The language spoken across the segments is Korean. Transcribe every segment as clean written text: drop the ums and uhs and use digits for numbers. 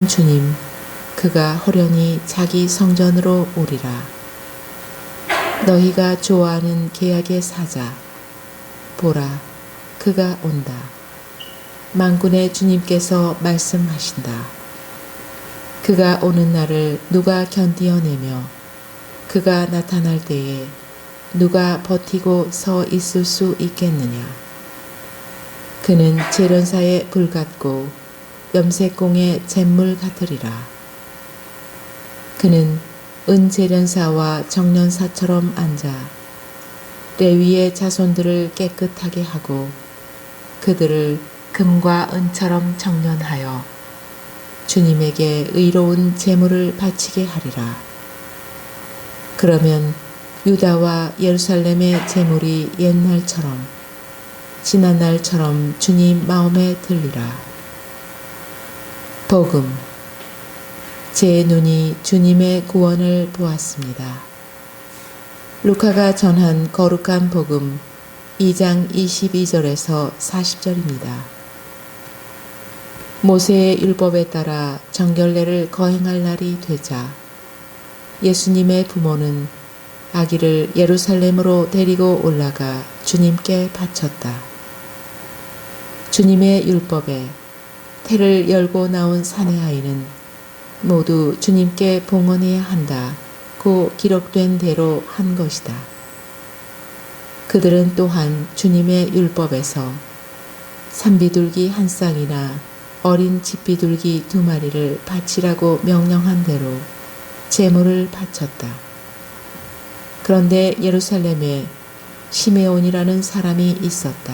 주님, 그가 호련히 자기 성전으로 오리라. 너희가 좋아하는 계약의 사자, 보라, 그가 온다. 만군의 주님께서 말씀하신다. 그가 오는 날을 누가 견디어내며 그가 나타날 때에 누가 버티고 서 있을 수 있겠느냐. 그는 재련사의 불 같고 염색공의 잿물 같으리라. 그는 은재련사와 정련사처럼 앉아 레위의 자손들을 깨끗하게 하고 그들을 금과 은처럼 정련하여 주님에게 의로운 제물을 바치게 하리라. 그러면 유다와 예루살렘의 제물이 옛날처럼 지난날처럼 주님 마음에 들리라. 복음. 제 눈이 주님의 구원을 보았습니다. 루카가 전한 거룩한 복음 2장 22절에서 40절입니다. 모세의 율법에 따라 정결례를 거행할 날이 되자 예수님의 부모는 아기를 예루살렘으로 데리고 올라가 주님께 바쳤다. 주님의 율법에 태를 열고 나온 사내 아이는 모두 주님께 봉헌해야 한다고 기록된 대로 한 것이다. 그들은 또한 주님의 율법에서 산비둘기 한 쌍이나 어린 집비둘기 2마리를 바치라고 명령한 대로 제물을 바쳤다. 그런데 예루살렘에 시메온이라는 사람이 있었다.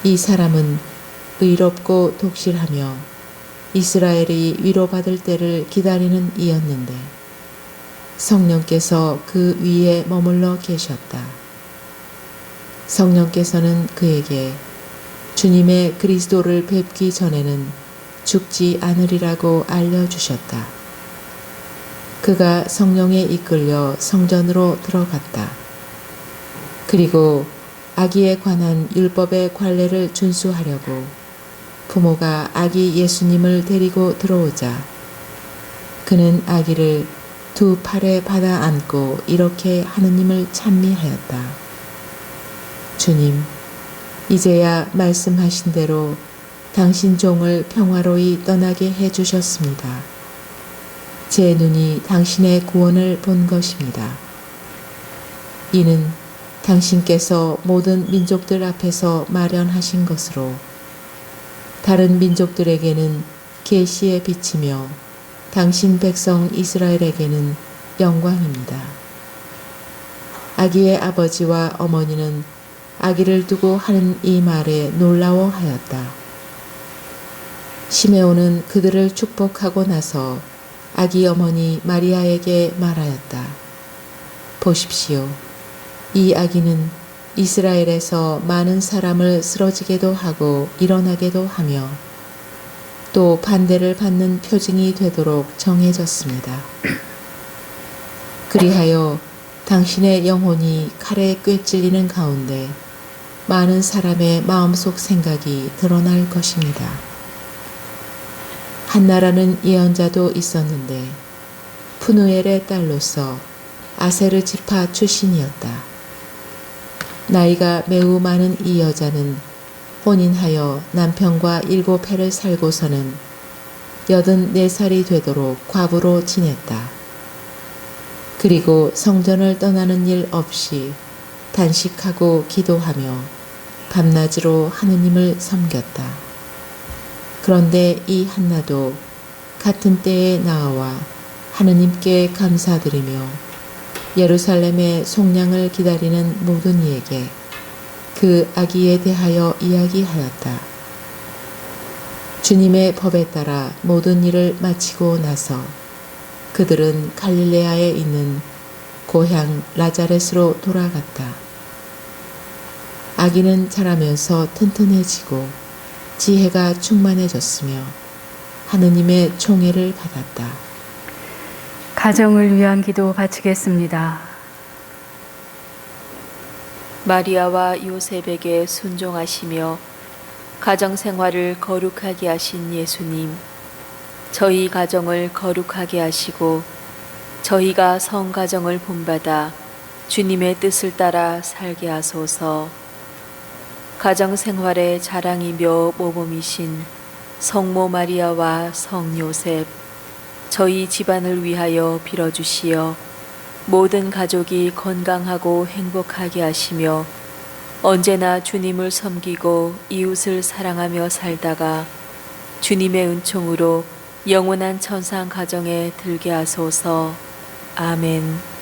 이 사람은 의롭고 독실하며 이스라엘이 위로받을 때를 기다리는 이였는데 성령께서 그 위에 머물러 계셨다. 성령께서는 그에게 주님의 그리스도를 뵙기 전에는 죽지 않으리라고 알려주셨다. 그가 성령에 이끌려 성전으로 들어갔다. 그리고 아기에 관한 율법의 관례를 준수하려고 부모가 아기 예수님을 데리고 들어오자 그는 아기를 2 팔에 받아 안고 이렇게 하느님을 찬미하였다. 주님, 이제야 말씀하신 대로 당신 종을 평화로이 떠나게 해주셨습니다. 제 눈이 당신의 구원을 본 것입니다. 이는 당신께서 모든 민족들 앞에서 마련하신 것으로 다른 민족들에게는 계시의 빛이며 당신 백성 이스라엘에게는 영광입니다. 아기의 아버지와 어머니는 아기를 두고 하는 이 말에 놀라워하였다. 시메온은 그들을 축복하고 나서 아기 어머니 마리아에게 말하였다. 보십시오. 이 아기는 이스라엘에서 많은 사람을 쓰러지게도 하고 일어나게도 하며 또 반대를 받는 표징이 되도록 정해졌습니다. 그리하여 당신의 영혼이 칼에 꿰찔리는 가운데 많은 사람의 마음속 생각이 드러날 것입니다. 한나라는 예언자도 있었는데 푸누엘의 딸로서 아세르 지파 출신이었다. 나이가 매우 많은 이 여자는 혼인하여 남편과 7해를 살고서는 84살이 되도록 과부로 지냈다. 그리고 성전을 떠나는 일 없이 단식하고 기도하며 밤낮으로 하느님을 섬겼다. 그런데 이 한나도 같은 때에 나와 하느님께 감사드리며 예루살렘의 속량을 기다리는 모든 이에게 그 아기에 대하여 이야기하였다. 주님의 법에 따라 모든 일을 마치고 나서 그들은 갈릴레아에 있는 고향 나자렛으로 돌아갔다. 아기는 자라면서 튼튼해지고 지혜가 충만해졌으며 하느님의 총애를 받았다. 가정을 위한 기도 바치겠습니다. 마리아와 요셉에게 순종하시며 가정생활을 거룩하게 하신 예수님, 저희 가정을 거룩하게 하시고 저희가 성가정을 본받아 주님의 뜻을 따라 살게 하소서. 가정생활의 자랑이며 모범이신 성모 마리아와 성 요셉, 저희 집안을 위하여 빌어주시어 모든 가족이 건강하고 행복하게 하시며 언제나 주님을 섬기고 이웃을 사랑하며 살다가 주님의 은총으로 영원한 천상 가정에 들게 하소서. 아멘.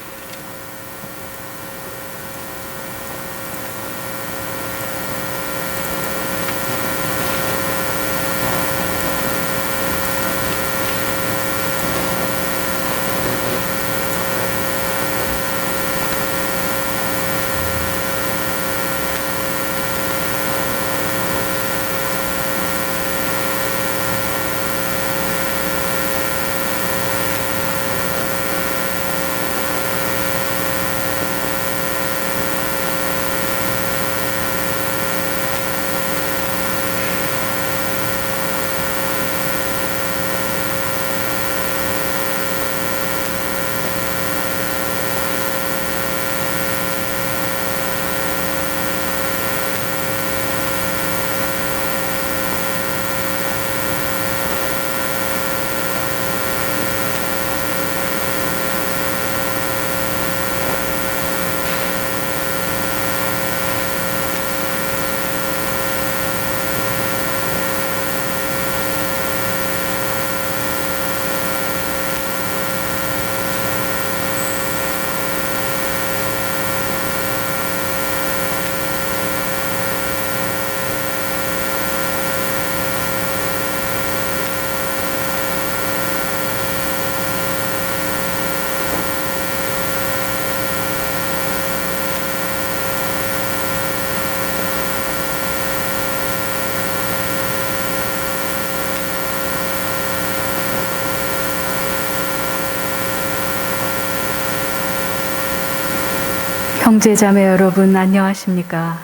형제자매 여러분 안녕하십니까?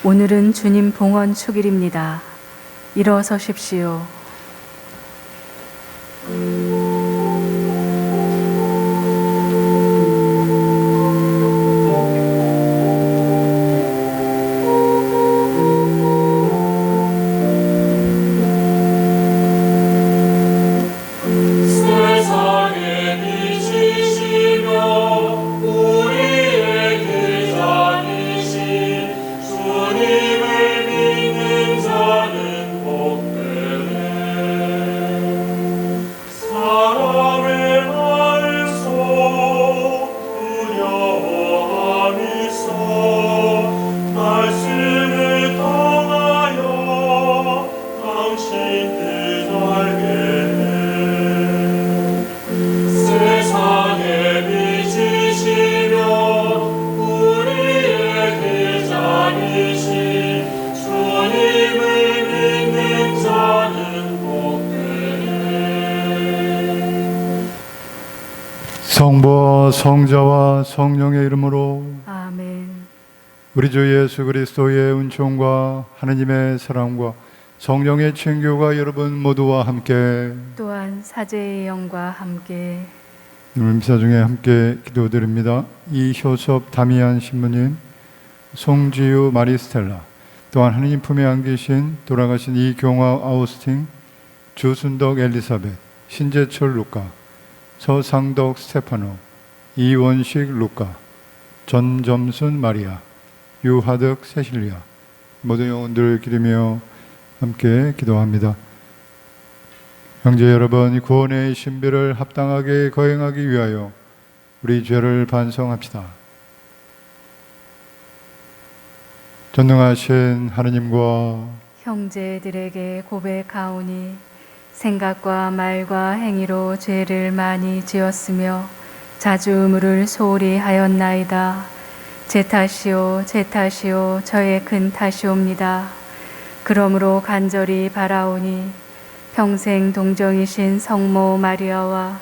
오늘은 주님 봉헌 축일입니다. 일어서십시오. 성부와 성자와 성령의 이름으로 아멘. 우리 주 예수 그리스도의 은총과 하느님의 사랑과 성령의 친교가 여러분 모두와 함께 또한 사제의 영과 함께 오늘 미사 중에 함께 기도드립니다. 이효섭 다미안 신부님, 송지유 마리스텔라, 또한 하느님 품에 안기신 돌아가신 이경화 아우스틴, 주순덕 엘리사벳, 신재철 루카, 서상덕 스테파노, 이원식 루카, 전점순 마리아, 유하덕 세실리아, 모든 영혼들을 기리며 함께 기도합니다. 형제 여러분, 이 구원의 신비를 합당하게 거행하기 위하여 우리 죄를 반성합시다. 전능하신 하느님과 형제들에게 고백하오니 생각과 말과 행위로 죄를 많이 지었으며 자주 의무를 소홀히 하였나이다. 제 탓이요 제 탓이요 저의 큰 탓이옵니다. 그러므로 간절히 바라오니 평생 동정이신 성모 마리아와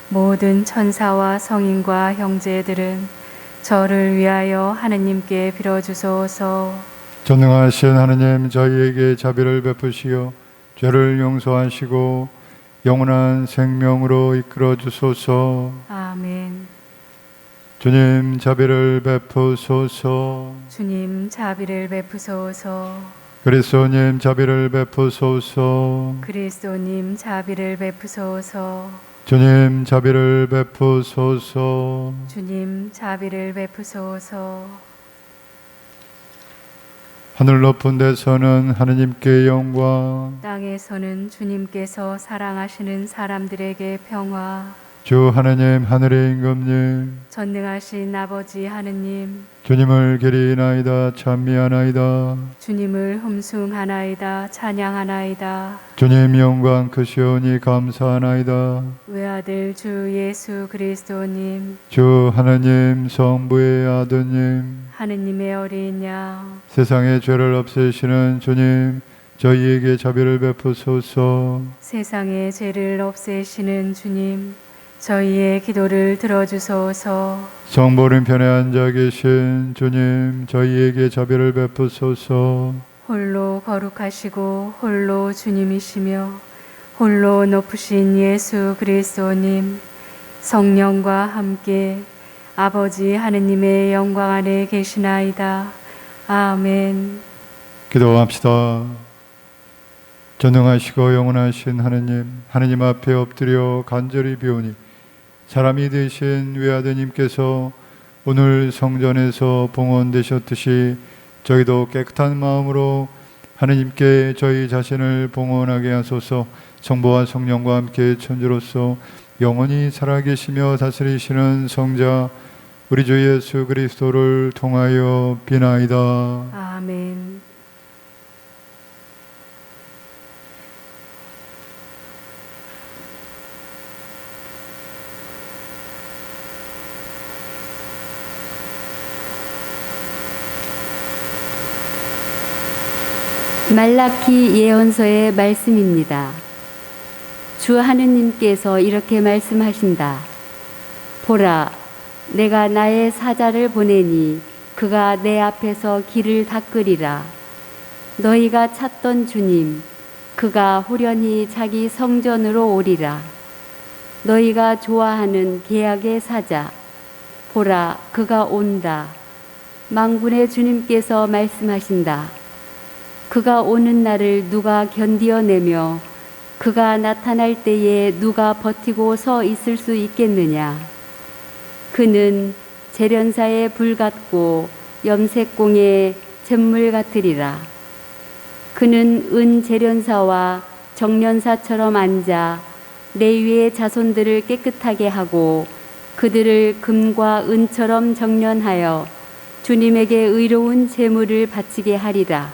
모든 천사와 성인과 형제들은 저를 위하여 하느님께 빌어주소서. 전능하신 하느님, 저희에게 자비를 베푸시어 죄를 용서하시고 영원한 생명으로 이끌어 주소서. 아멘. 주님 자비를 베푸소서. 주님 자비를 베푸소서. 그리스도님 자비를 베푸소서. 그리스도님 자비를 베푸소서. 주님 자비를 베푸소서. 주님 자비를 베푸소서. 하늘 높은 데서는 하느님께 영광, 땅에서는 주님께서 사랑하시는 사람들에게 평화. 주 하느님 하늘의 임금님, 전능하신 아버지 하느님, 주님을 기리나이다 찬미하나이다. 주님을 흠숭하나이다 찬양하나이다. 주님 영광 크시오니 감사하나이다. 외아들 주 예수 그리스도님, 주 하느님 성부의 아드님, 하느님의 어린 양, 세상의 죄를 없애시는 주님, 저희에게 자비를 베푸소서. 세상의 죄를 없애시는 주님, 저희의 기도를 들어주소서. 성보름 편에 앉아 계신 주님, 저희에게 자비를 베푸소서. 홀로 거룩하시고 홀로 주님이시며 홀로 높으신 예수 그리스도님, 성령과 함께 아버지 하느님의 영광 안에 계시나이다. 아멘. 기도합시다. 전능하시고 영원하신 하느님, 하느님 앞에 엎드려 간절히 비오니 사람이 되신 외아드님께서 오늘 성전에서 봉헌되셨듯이 저희도 깨끗한 마음으로 하느님께 저희 자신을 봉헌하게 하소서. 성부와 성령과 함께 천주로서 영원히 살아계시며 다스리시는 성자 우리 주 예수 그리스도를 통하여 비나이다. 아멘. 말라키 예언서의 말씀입니다. 주 하느님께서 이렇게 말씀하신다. 보라, 내가 나의 사자를 보내니 그가 내 앞에서 길을 닦으리라. 너희가 찾던 주님, 그가 후련히 자기 성전으로 오리라. 너희가 좋아하는 계약의 사자, 보라, 그가 온다. 만군의 주님께서 말씀하신다. 그가 오는 날을 누가 견디어내며 그가 나타날 때에 누가 버티고 서 있을 수 있겠느냐. 그는 재련사의 불 같고 염색공의 잿물 같으리라. 그는 은 재련사와 정련사처럼 앉아 레위의 자손들을 깨끗하게 하고 그들을 금과 은처럼 정련하여 주님에게 의로운 제물을 바치게 하리라.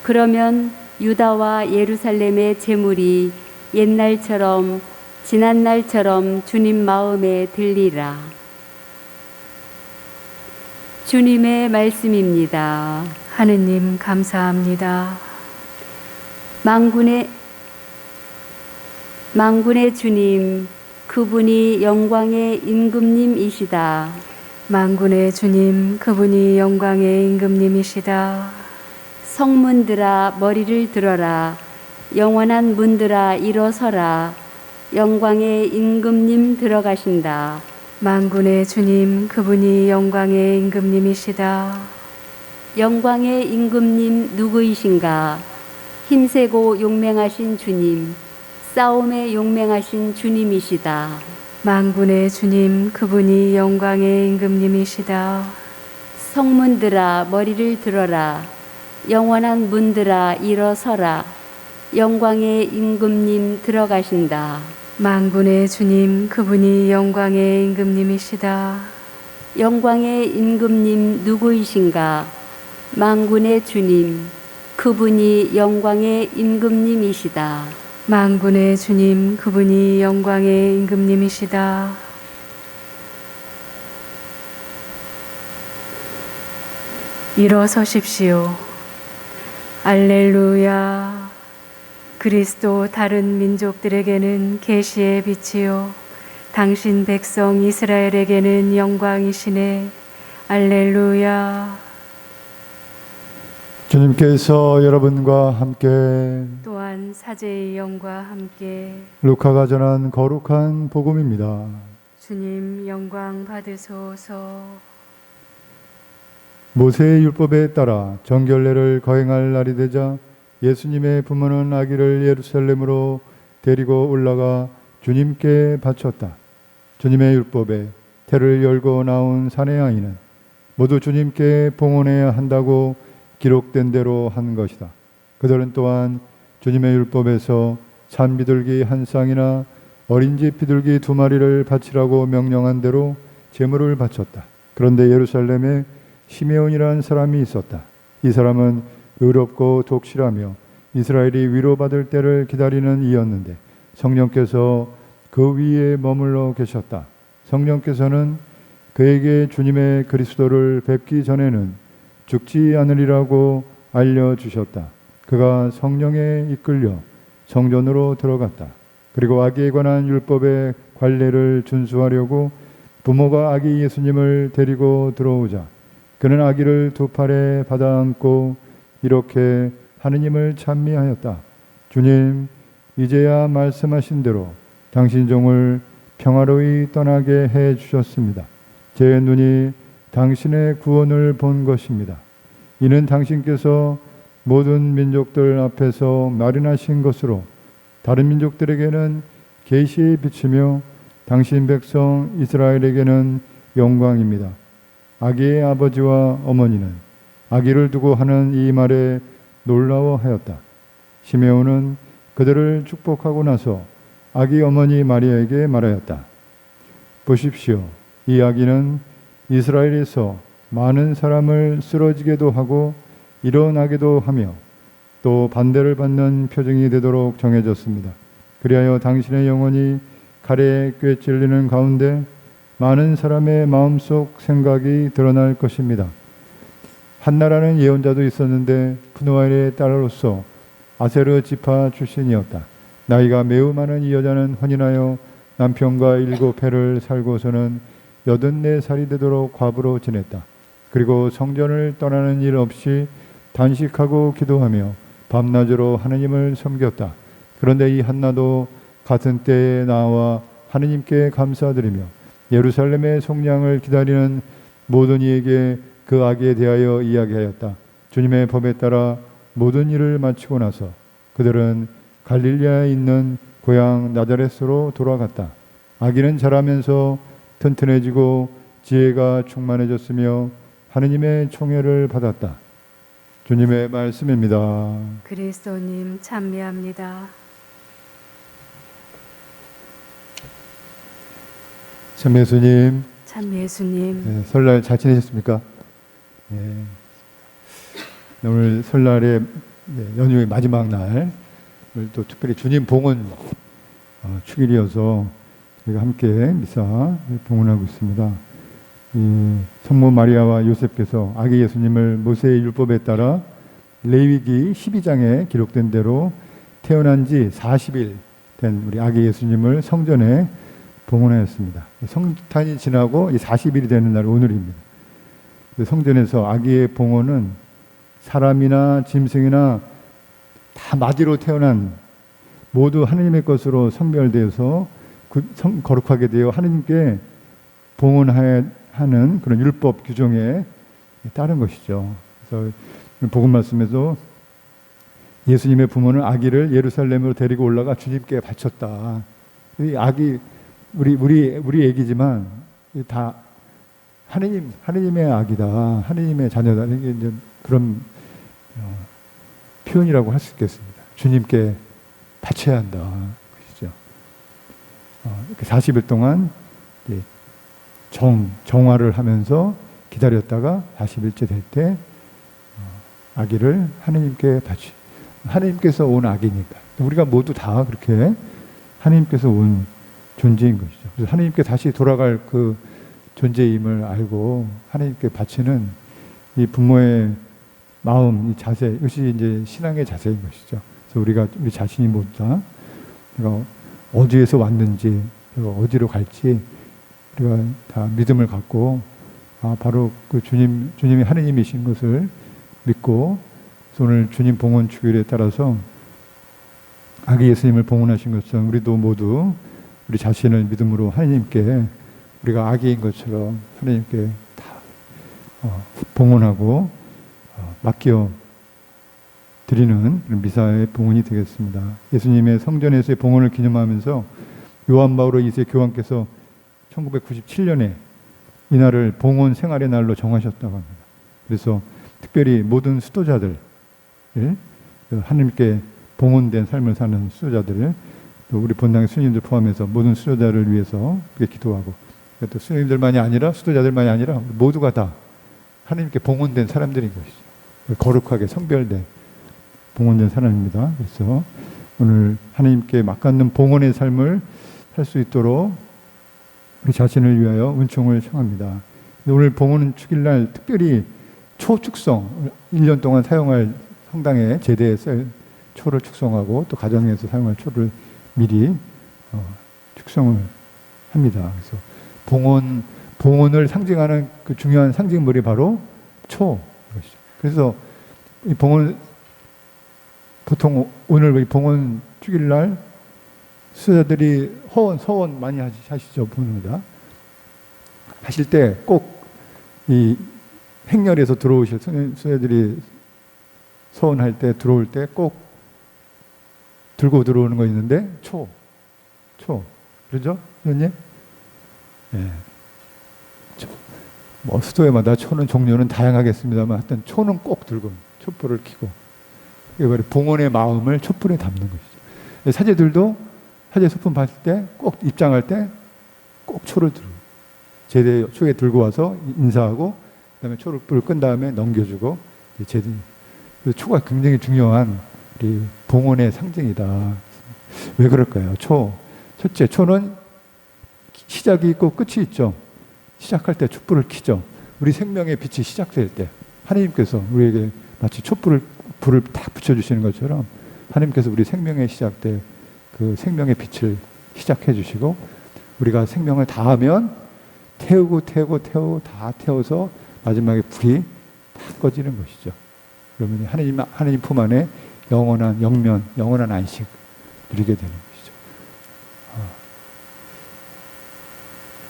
그러면 유다와 예루살렘의 제물이 옛날처럼 지난날처럼 주님 마음에 들리라. 주님의 말씀입니다. 하느님 감사합니다. 만군의 주님, 그분이 영광의 임금님이시다. 만군의 주님, 그분이 영광의 임금님이시다. 성문들아 머리를 들어라. 영원한 문들아 일어서라. 영광의 임금님 들어가신다. 만군의 주님, 그분이 영광의 임금님이시다. 영광의 임금님 누구이신가? 힘세고 용맹하신 주님, 싸움에 용맹하신 주님이시다. 만군의 주님, 그분이 영광의 임금님이시다. 성문들아 머리를 들어라. 영원한 문들아 일어서라. 영광의 임금님 들어가신다. 만군의 주님, 그분이 영광의 임금님이시다. 영광의 임금님 누구이신가? 만군의 주님, 그분이 영광의 임금님이시다. 만군의 주님, 그분이 영광의 임금님이시다. 일어서십시오. 알렐루야. 그리스도 다른 민족들에게는 계시의 빛이요 당신 백성 이스라엘에게는 영광이시네. 알렐루야. 주님께서 여러분과 함께 또한 전한 사제의 영과 함께 루카가 전한 거룩한 복음입니다. 주님 영광 받으소서. 모세의 율법에 따라 정결례를 거행할 날이 되자 예수님의 부모는 아기를 예루살렘으로 데리고 올라가 주님께 바쳤다. 주님의 율법에 태를 열고 나온 사내 아이는 모두 주님께 봉헌해야 한다고 기록된 대로 한 것이다. 그들은 또한 주님의 율법에서 산비둘기 한 쌍이나 어린 집 비둘기 2마리를 바치라고 명령한 대로 제물을 바쳤다. 그런데 예루살렘에 시메온이라는 사람이 있었다. 이 사람은 의롭고 독실하며 이스라엘이 위로받을 때를 기다리는 이였는데 성령께서 그 위에 머물러 계셨다. 성령께서는 그에게 주님의 그리스도를 뵙기 전에는 죽지 않으리라고 알려주셨다. 그가 성령에 이끌려 성전으로 들어갔다. 그리고 아기에 관한 율법의 관례를 준수하려고 부모가 아기 예수님을 데리고 들어오자 그는 아기를 2 팔에 받아 안고 이렇게 하느님을 찬미하였다. 주님, 이제야 말씀하신 대로 당신 종을 평화로이 떠나게 해 주셨습니다. 제 눈이 당신의 구원을 본 것입니다. 이는 당신께서 모든 민족들 앞에서 마련하신 것으로 다른 민족들에게는 계시의 빛이며 당신 백성 이스라엘에게는 영광입니다. 아기의 아버지와 어머니는 아기를 두고 하는 이 말에 놀라워하였다. 시메온은 그들을 축복하고 나서 아기 어머니 마리아에게 말하였다. 보십시오. 이 아기는 이스라엘에서 많은 사람을 쓰러지게도 하고 일어나게도 하며 또 반대를 받는 표징이 되도록 정해졌습니다. 그리하여 당신의 영혼이 칼에 꿰찔리는 가운데 많은 사람의 마음속 생각이 드러날 것입니다. 한나라는 예언자도 있었는데 푸누엘의 딸로서 아세르 지파 출신이었다. 나이가 매우 많은 이 여자는 혼인하여 남편과 7해를 살고서는 84살이 되도록 과부로 지냈다. 그리고 성전을 떠나는 일 없이 단식하고 기도하며 밤낮으로 하느님을 섬겼다. 그런데 이 한나도 같은 때에 나와 하느님께 감사드리며 예루살렘의 속량을 기다리는 모든 이에게 그 아기에 대하여 이야기하였다. 주님의 법에 따라 모든 일을 마치고 나서 그들은 갈릴리아에 있는 고향 나자렛으로 돌아갔다. 아기는 자라면서 튼튼해지고 지혜가 충만해졌으며 하느님의 총애를 받았다. 주님의 말씀입니다. 그리스도님 찬미합니다. 참 예수님, 참 예수님. 설날 잘 지내셨습니까? 네. 오늘 설날의 연휴의 마지막 날, 오늘 또 특별히 주님 봉헌 축일이어서 우리가 함께 미사 봉헌하고 있습니다. 이 성모 마리아와 요셉께서 아기 예수님을 모세의 율법에 따라 레위기 12장에 기록된 대로 태어난 지 40일 된 우리 아기 예수님을 성전에 봉헌하였습니다. 성탄이 지나고 40일이 되는 날 오늘입니다. 성전에서 아기의 봉헌은 사람이나 짐승이나 다 마디로 태어난 모두 하느님의 것으로 성별되어서 거룩하게 되어 하느님께 봉헌하는 그런 율법 규정에 따른 것이죠. 그래서 복음 말씀에서 예수님의 부모는 아기를 예루살렘으로 데리고 올라가 주님께 바쳤다. 이 아기 우리 애기지만 다 하느님의 아기다, 하느님의 자녀다. 이게 이제 그런 표현이라고 할 수 있겠습니다. 주님께 바쳐야 한다, 그렇죠? 40일 동안 정화를 하면서 기다렸다가 40일째 될 때 아기를 하느님께 바치. 하느님께서 온 아기니까 우리가 모두 다 그렇게 하느님께서 온 존재인 것이죠. 그래서 하느님께 다시 돌아갈 그 존재임을 알고 하느님께 바치는 이 부모의 마음, 이 자세, 이것이 이제 신앙의 자세인 것이죠. 그래서 우리 자신이 모두 다 우리가 어디에서 왔는지, 그리고 어디로 갈지 우리가 다 믿음을 갖고 바로 그 주님이 하느님이신 것을 믿고 오늘 주님 봉헌 축일에 따라서 아기 예수님을 봉헌하신 것처럼 우리도 모두 우리 자신을 믿음으로 하나님께 우리가 아기인 것처럼 하나님께 다 봉헌하고 맡겨 드리는 미사의 봉헌이 되겠습니다. 예수님의 성전에서의 봉헌을 기념하면서 요한 바오로 2세 교황께서 1997년에 이날을 봉헌 생활의 날로 정하셨다고 합니다. 그래서 특별히 모든 수도자들, 하나님께 봉헌된 삶을 사는 수도자들을, 또 우리 본당의 수녀님들 포함해서 모든 수도자를 위해서 기도하고, 또 수녀님들만이 아니라 수도자들만이 아니라 모두가 다 하나님께 봉헌된 사람들인 것이죠. 거룩하게 성별된 봉헌된 사람입니다. 그래서 오늘 하나님께 막갖는 봉헌의 삶을 살 수 있도록 우리 자신을 위하여 은총을 청합니다. 오늘 봉헌 축일날 특별히 초축성, 1년 동안 사용할 성당에 제대에 쓸 초를 축성하고 또 가정에서 사용할 초를 미리 축성을 합니다. 그래서 봉헌을 상징하는 그 중요한 상징물이 바로 초것이죠. 그래서 이 봉헌, 보통 오늘 이 봉헌 축일날 수녀들이 서원 많이 하시죠. 보입니다. 하실 때 꼭 이 행렬에서 들어오실 수녀들이 서원할 때 들어올 때 꼭 들고 들어오는 거 있는데 초 그렇죠? 수녀님? 예. 뭐 수도회마다 초는 종류는 다양하겠습니다만 하여튼 초는 꼭 들고 촛불을 켜고 이게 바로 봉헌의 마음을 촛불에 담는 것이죠. 사제들도 사제 소품 받을 때 꼭 입장할 때 꼭 초를 들고 제대 초에 들고 와서 인사하고 그다음에 초를 끈 다음에 넘겨주고 제대. 그래서 초가 굉장히 중요한 우리 봉헌의 상징이다. 왜 그럴까요? 첫째, 초는 시작이 있고 끝이 있죠. 시작할 때 촛불을 켜죠. 우리 생명의 빛이 시작될 때 하나님께서 우리에게 마치 불을 딱 붙여주시는 것처럼 하나님께서 우리 생명의 시작 때 그 생명의 빛을 시작해 주시고 우리가 생명을 다하면 태우고 다 태워서 마지막에 불이 다 꺼지는 것이죠. 그러면 하나님 품 안에 영원한 영면, 영원한 안식 누리게 되는 것이죠.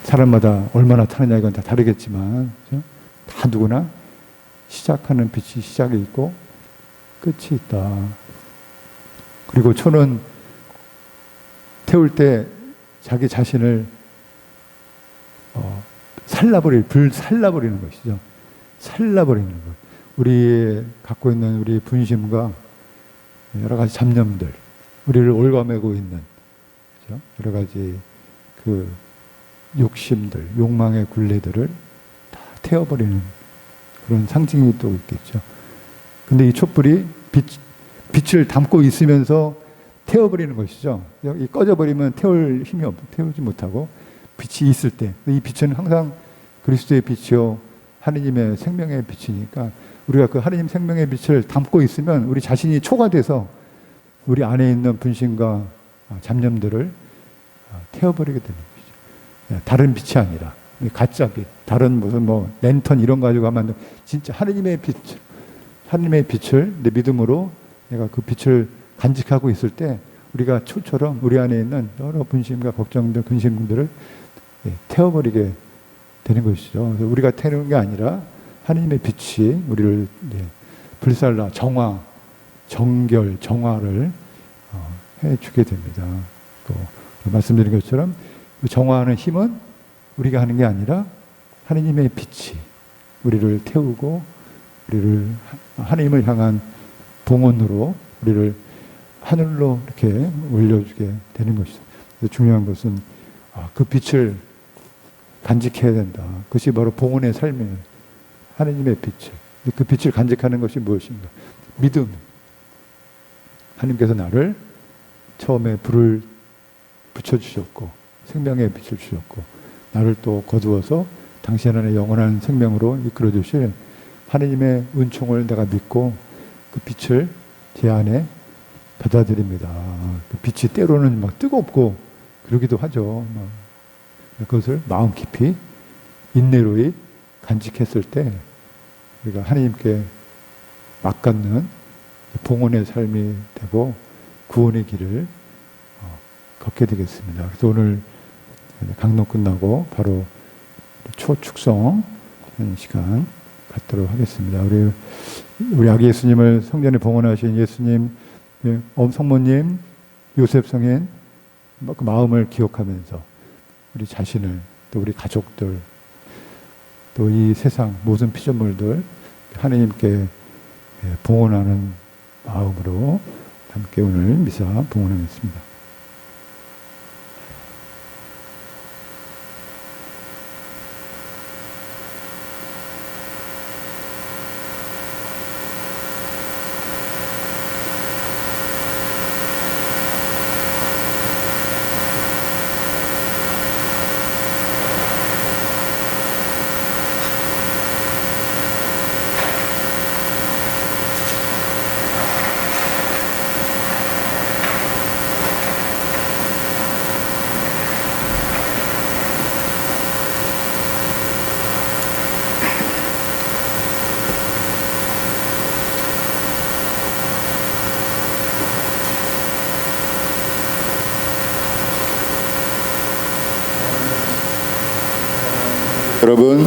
사람마다 얼마나 타느냐 이건 다 다르겠지만 그렇죠? 다 누구나 시작하는 빛이 시작이 있고 끝이 있다. 그리고 초는 태울 때 자기 자신을 불 살라버리는 것이죠. 살라버리는 것. 우리 갖고 있는 우리 분심과 여러 가지 잡념들, 우리를 올가매고 있는 그렇죠? 여러 가지 그 욕심들, 욕망의 굴레들을 다 태워버리는 그런 상징이 또 있겠죠. 근데 이 촛불이 빛을 담고 있으면서 태워버리는 것이죠. 이 꺼져버리면 태우지 못하고 빛이 있을 때, 이 빛은 항상 그리스도의 빛이요 하느님의 생명의 빛이니까 우리가 그 하느님 생명의 빛을 담고 있으면 우리 자신이 초가 돼서 우리 안에 있는 분심과 잡념들을 태워버리게 되는 것이죠. 다른 빛이 아니라 가짜 빛, 다른 무슨 랜턴 이런 거 가지고 하면 진짜 하느님의 빛을 내 믿음으로 내가 그 빛을 간직하고 있을 때 우리가 초처럼 우리 안에 있는 여러 분심과 걱정들, 근심들을 태워버리게 되는 것이죠. 그래서 우리가 태우는 게 아니라 하나님의 빛이 우리를 불살라 정결, 정화를 해주게 됩니다. 또 말씀드린 것처럼 정화하는 힘은 우리가 하는 게 아니라 하나님의 빛이 우리를 태우고 우리를 하나님을 향한 봉헌으로 우리를 하늘로 이렇게 올려주게 되는 것이죠. 중요한 것은 그 빛을 간직해야 된다. 그것이 바로 봉헌의 삶이에요. 하나님의 빛을. 그 빛을 간직하는 것이 무엇인가? 믿음. 하나님께서 나를 처음에 불을 붙여주셨고 생명의 빛을 주셨고 나를 또 거두어서 당신 안에 영원한 생명으로 이끌어 주실 하나님의 은총을 내가 믿고 그 빛을 제 안에 받아들입니다. 그 빛이 때로는 막 뜨겁고 그러기도 하죠. 그것을 마음 깊이 인내로이 간직했을 때 우리가 하나님께 막갖는 봉헌의 삶이 되고 구원의 길을 걷게 되겠습니다. 그래서 오늘 강론 끝나고 바로 초축성 시간 갖도록 하겠습니다. 우리 아기 예수님을 성전에 봉헌하신 예수님, 성모님, 요셉 성인 그 마음을 기억하면서 우리 자신을, 또 우리 가족들, 또 이 세상 모든 피조물들 하나님께 봉헌하는 마음으로 함께 오늘 미사 봉헌하겠습니다. 여러분,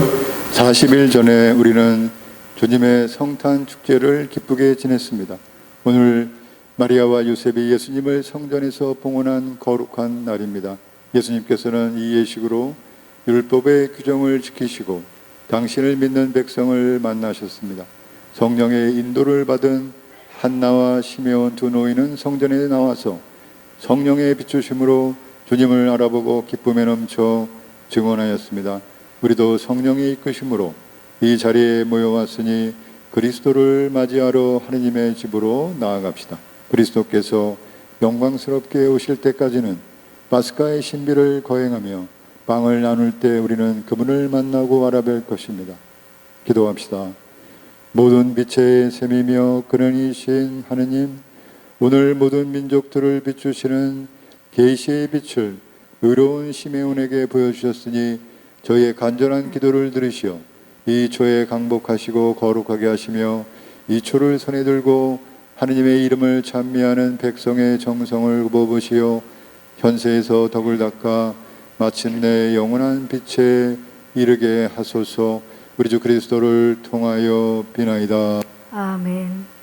40일 전에 우리는 주님의 성탄 축제를 기쁘게 지냈습니다. 오늘 마리아와 요셉이 예수님을 성전에서 봉헌한 거룩한 날입니다. 예수님께서는 이 예식으로 율법의 규정을 지키시고 당신을 믿는 백성을 만나셨습니다. 성령의 인도를 받은 한나와 시메온 두 노인은 성전에 나와서 성령의 비추심으로 주님을 알아보고 기쁨에 넘쳐 증언하였습니다. 우리도 성령의 이끄심으로 이 자리에 모여왔으니 그리스도를 맞이하러 하느님의 집으로 나아갑시다. 그리스도께서 영광스럽게 오실 때까지는 파스카의 신비를 거행하며 빵을 나눌 때 우리는 그분을 만나고 알아뵐 것입니다. 기도합시다. 모든 빛의 샘이며 근원이신 하느님, 오늘 모든 민족들을 비추시는 계시의 빛을 의로운 시메온에게 보여주셨으니 저희의 간절한 기도를 들으시어 이 초에 강복하시고 거룩하게 하시며 이 초를 손에 들고 하느님의 이름을 찬미하는 백성의 정성을 뽑으시어 현세에서 덕을 닦아 마침내 영원한 빛에 이르게 하소서. 우리 주 그리스도를 통하여 비나이다. 아멘.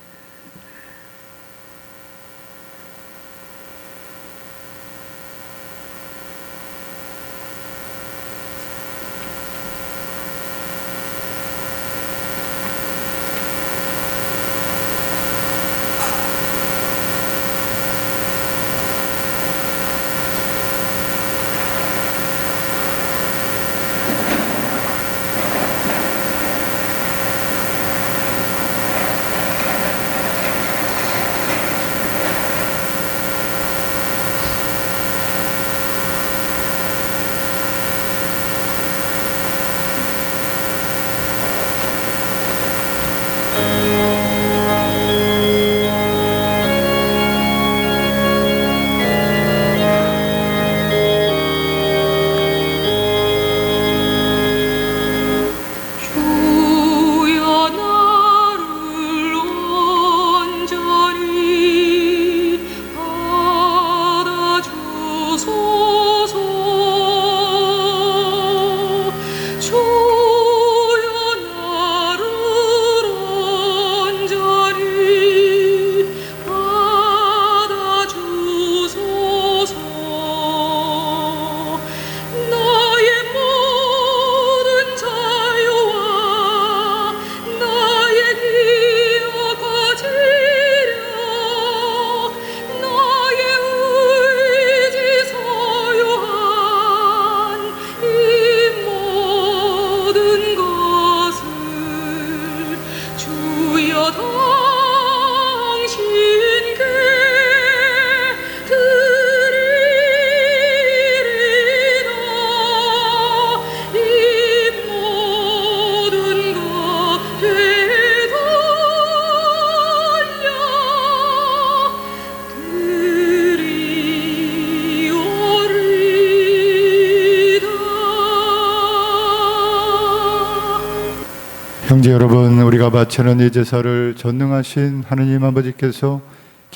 형제 여러분, 우리가 바치는 이 제사를 전능하신 하느님 아버지께서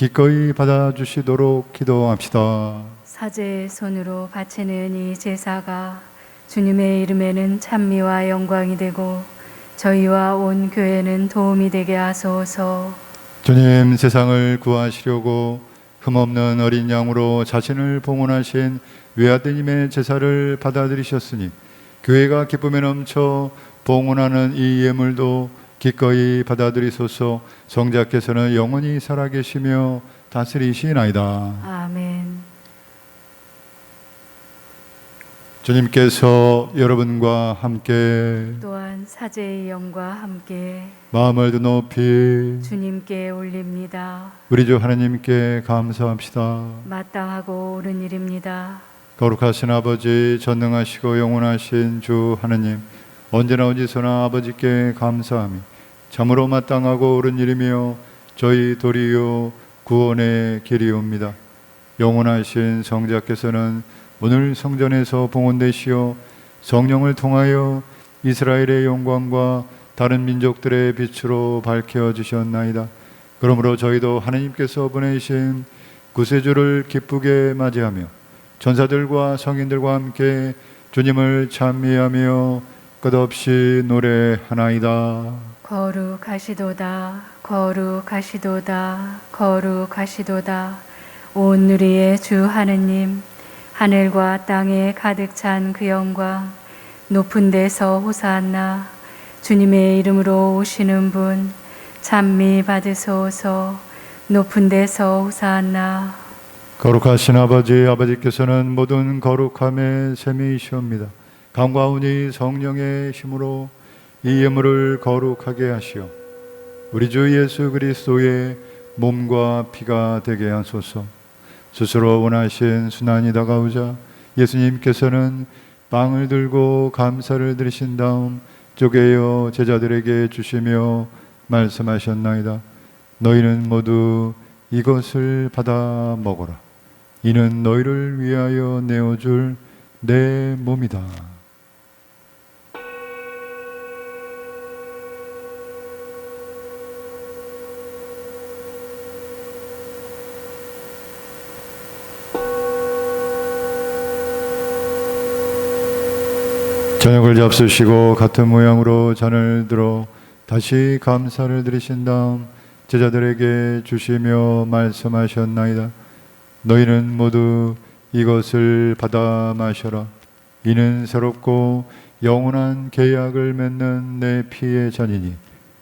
기꺼이 받아주시도록 기도합시다. 사제의 손으로 바치는 이 제사가 주님의 이름에는 찬미와 영광이 되고 저희와 온 교회는 도움이 되게 하소서. 주님, 세상을 구하시려고 흠없는 어린 양으로 자신을 봉헌하신 외아드님의 제사를 받아들이셨으니 교회가 기쁨에 넘쳐 봉헌하는 이 예물도 기꺼이 받아들이소서. 성자께서는 영원히 살아계시며 다스리시나이다. 아멘. 주님께서 여러분과 함께 또한 사제의 영과 함께 마음을 높이 주님께 올립니다. 우리 주 하나님께 감사합시다. 마땅하고 옳은 일입니다. 거룩하신 아버지, 전능하시고 영원하신 주 하나님, 언제나 어디서나 아버지께 감사함이 참으로 마땅하고 옳은 일이며 저희 도리요 구원의 길이옵니다. 영원하신 성자께서는 오늘 성전에서 봉헌되시어 성령을 통하여 이스라엘의 영광과 다른 민족들의 빛으로 밝혀 주셨나이다. 그러므로 저희도 하나님께서 보내신 구세주를 기쁘게 맞이하며 천사들과 성인들과 함께 주님을 찬미하며 끝없이 노래하나이다. 거룩하시도다, 거룩하시도다, 거룩하시도다. 온 누리의 주 하느님, 하늘과 땅에 가득 찬 그 영광, 높은 데서 호산나. 주님의 이름으로 오시는 분 찬미 받으소서. 높은 데서 호산나. 거룩하신 아버지, 아버지께서는 모든 거룩함의 셈이시옵니다. 감과오니 성령의 힘으로 이 예물을 거룩하게 하시어 우리 주 예수 그리스도의 몸과 피가 되게 하소서. 스스로 원하신 순환이 다가오자 예수님께서는 빵을 들고 감사를 드리신 다음 쪼개어 제자들에게 주시며 말씀하셨나이다. 너희는 모두 이것을 받아 먹어라. 이는 너희를 위하여 내어줄 내 몸이다. 저녁을 잡수시고 같은 모양으로 잔을 들어 다시 감사를 드리신 다음 제자들에게 주시며 말씀하셨나이다. 너희는 모두 이것을 받아 마셔라. 이는 새롭고 영원한 계약을 맺는 내 피의 잔이니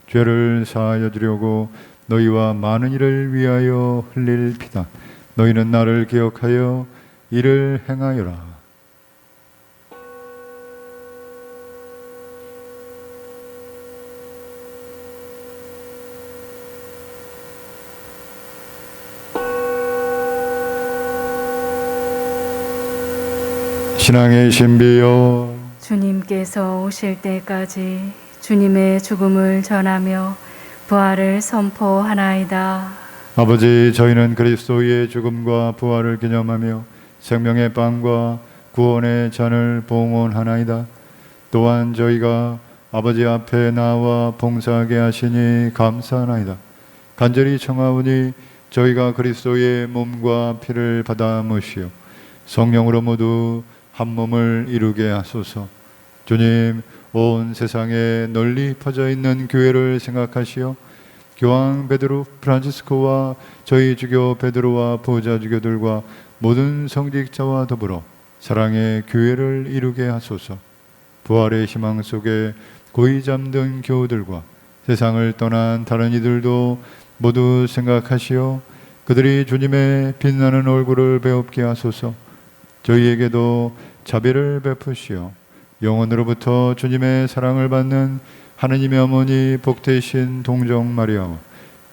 죄를 사하여 주려고 너희와 많은 이를 위하여 흘릴 피다. 너희는 나를 기억하여 이를 행하여라. 신앙의 신비여, 주님께서 오실 때까지 주님의 죽음을 전하며 부활을 선포하나이다. 아버지, 저희는 그리스도의 죽음과 부활을 기념하며 생명의 빵과 구원의 잔을 봉헌하나이다. 또한 저희가 아버지 앞에 나와 봉사하게 하시니 감사하나이다. 간절히 청하오니 저희가 그리스도의 몸과 피를 받아 모시어 성령으로 모두 한 몸을 이루게 하소서. 주님, 온 세상에 널리 퍼져 있는 교회를 생각하시어 교황 베드로 프란치스코와 저희 주교 베드로와 보좌 주교들과 모든 성직자와 더불어 사랑의 교회를 이루게 하소서. 부활의 희망 속에 고이 잠든 교우들과 세상을 떠난 다른 이들도 모두 생각하시어 그들이 주님의 빛나는 얼굴을 배웁게 하소서. 저희에게도 자비를 베푸시어 영원으로부터 주님의 사랑을 받는 하느님의 어머니 복되신 동정 마리아와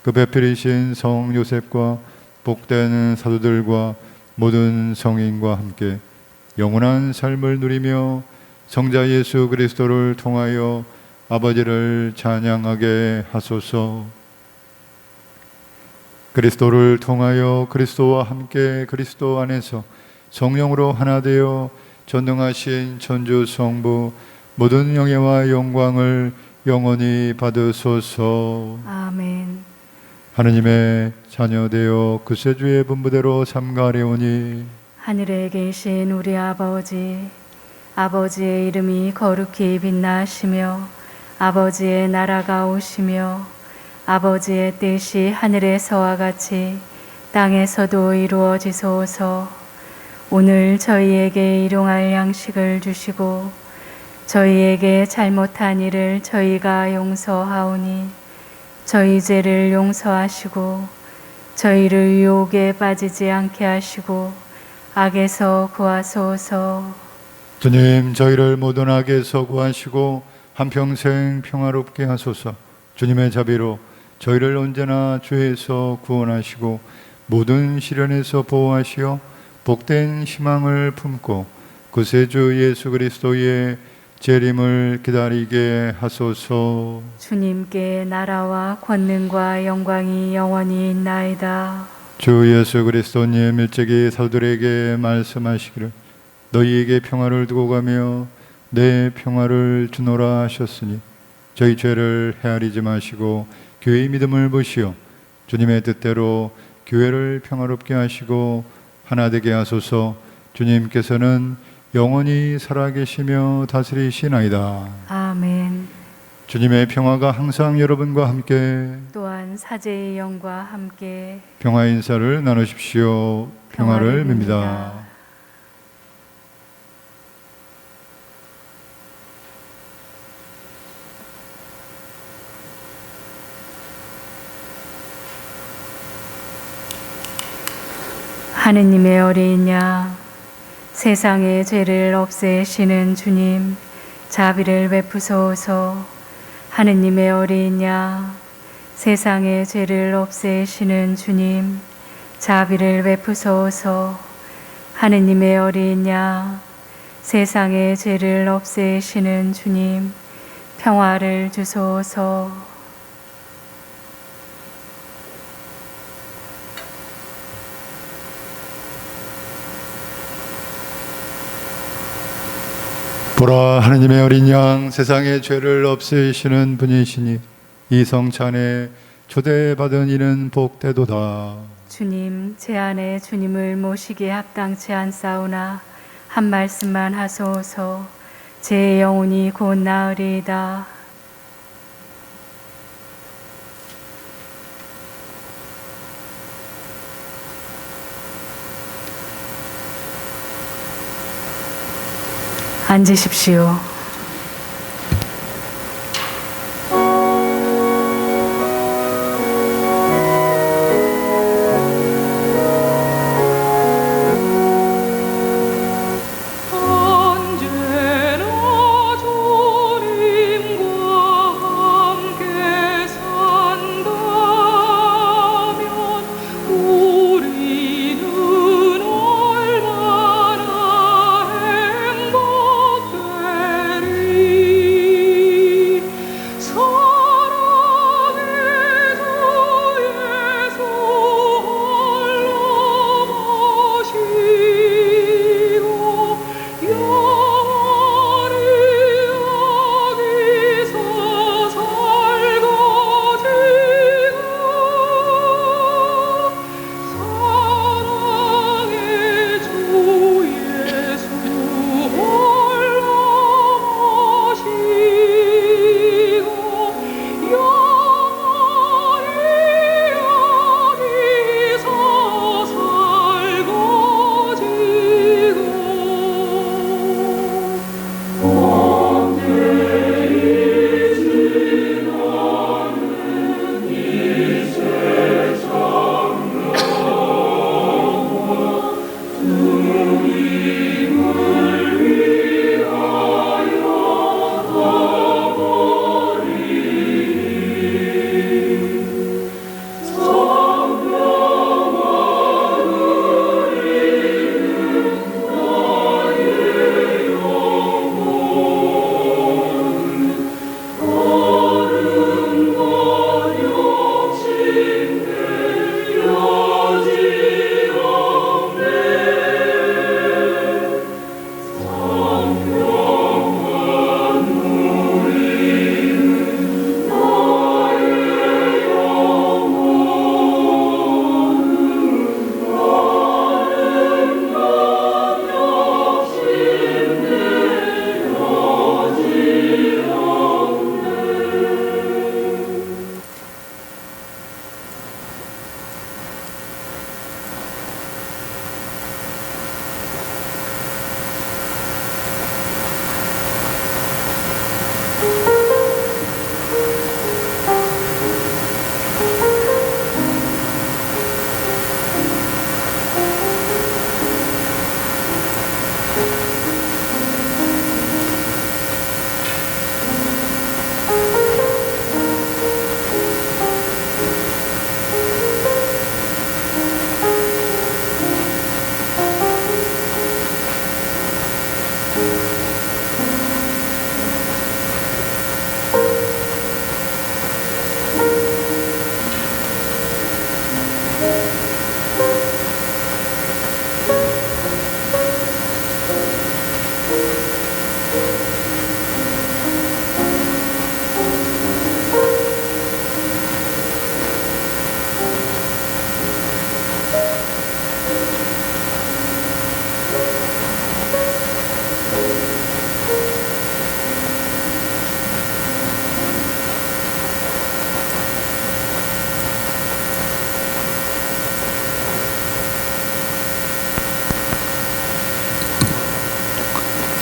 그 배필이신 성 요셉과 복된 사도들과 모든 성인과 함께 영원한 삶을 누리며 성자 예수 그리스도를 통하여 아버지를 찬양하게 하소서. 그리스도를 통하여 그리스도와 함께 그리스도 안에서 성령으로 하나 되어 전능하신 천주 성부 모든 영예와 영광을 영원히 받으소서. 아멘. 하느님의 자녀 되어 구세주의 분부대로 삼가려오니 하늘에 계신 우리 아버지, 아버지의 이름이 거룩히 빛나시며 아버지의 나라가 오시며 아버지의 뜻이 하늘에서와 같이 땅에서도 이루어지소서. 오늘 저희에게 일용할 양식을 주시고 저희에게 잘못한 일을 저희가 용서하오니 저희 죄를 용서하시고 저희를 유혹에 빠지지 않게 하시고 악에서 구하소서. 주님, 저희를 모든 악에서 구하시고 한평생 평화롭게 하소서. 주님의 자비로 저희를 언제나 죄에서 구원하시고 모든 시련에서 보호하시어 복된 희망을 품고 구세주 예수 그리스도의 재림을 기다리게 하소서. 주님께 나라와 권능과 영광이 영원히 있나이다. 주 예수 그리스도님 일찍이 사도들에게 말씀하시기를 너희에게 평화를 두고 가며 내 평화를 주노라 하셨으니 저희 죄를 헤아리지 마시고 교회의 믿음을 보시어 주님의 뜻대로 교회를 평화롭게 하시고 하나 되게 하소서. 주님께서는 영원히 살아계시며 다스리시나이다. 아멘. 주님의 평화가 항상 여러분과 함께 또한 사제의 영과 함께 평화 인사를 나누십시오. 평화를 빕니다. 하느님의 어린 양, 세상의 죄를 없애시는 주님, 자비를 베푸소서. 하느님의 어린 양, 세상의 죄를 없애시는 주님, 자비를 베푸소서. 하느님의 어린 양, 세상의 죄를 없애시는 주님, 평화를 주소서. 보라, 하느님의 어린 양, 세상의 죄를 없애시는 분이시니 이 성찬에 초대받은 이는 복되도다. 주님, 제 안에 주님을 모시기에 합당치 않사오나 한 말씀만 하소서. 제 영혼이 곧 나으리이다. 앉으십시오. 우리는 얼마나 행복해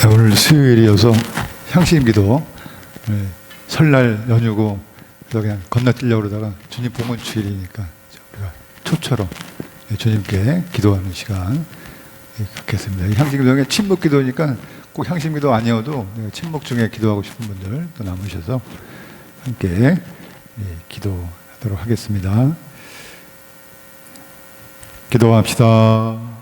네, 오늘 수요일이어서 향신기도 설날 연휴고 그래서 그냥 건너뛰려고 그러다가 주님 봉헌 주일이니까 우리가 초처럼 주님께 기도하는 시간 갖겠습니다. 이 향신기도는 침묵 기도니까 꼭 향신기도 아니어도 침묵 중에 기도하고 싶은 분들 또 남으셔서 함께 기도하도록 하겠습니다. 기도합시다.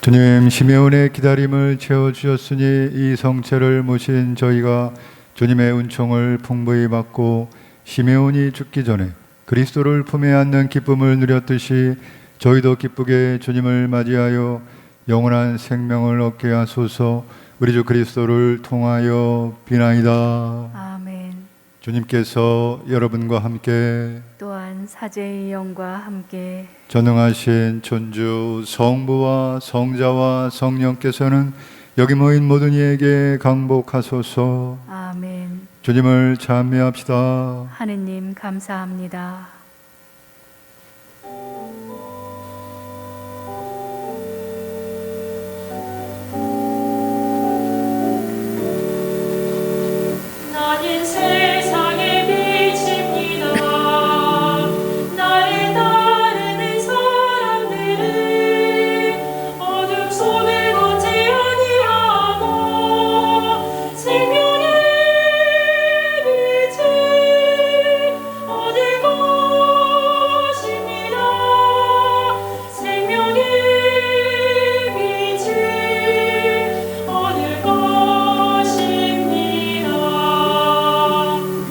주님, 시메온의 기다림을 채워주셨으니 이 성체를 모신 저희가 주님의 은총을 풍부히 받고 시메온이 죽기 전에 그리스도를 품에 안는 기쁨을 누렸듯이 저희도 기쁘게 주님을 맞이하여 영원한 생명을 얻게 하소서. 우리 주 그리스도를 통하여 비나이다. 아멘. 주님께서 여러분과 함께 또한 사제의 영과 함께 전능하신 천주 성부와 성자와 성령께서는 여기 모인 모든 이에게 강복하소서. 아멘. 주님을 찬미합시다. 하느님 감사합니다. 나는 세상의 빛입니다. 나를 따르는 사람들은 어둠 손을 걷지 아니하고 생명의 빛을 얻을 것입니다. 생명의 빛을 얻을 것입니다.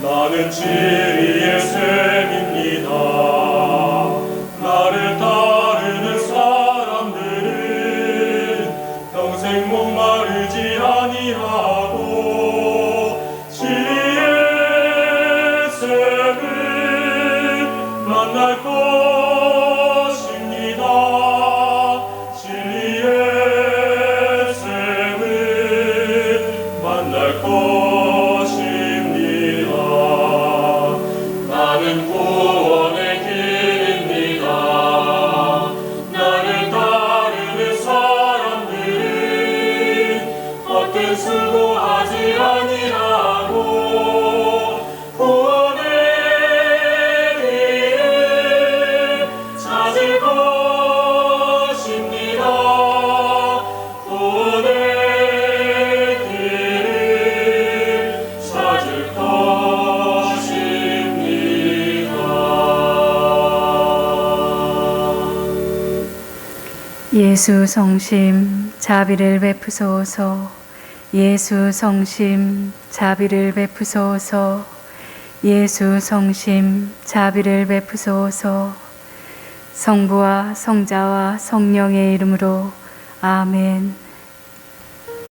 나는 진리의 샘입니다. 나를 따르는 사람들은 평생 목마르지 아니하고 진리의 샘을 만날 것입니다. 진리의 샘을 만날 것입니다. 나는 구원의 길입니다. 나를 따르는 사람들은 헛된 수고하지 아니하고 구원의 길을 찾을 것입니다. 구원의 길을 찾을 것입니다. 예수 성심 자비를 베푸소서. 예수 성심 자비를 베푸소서. 예수 성심 자비를 베푸소서. 성부와 성자와 성령의 이름으로 아멘.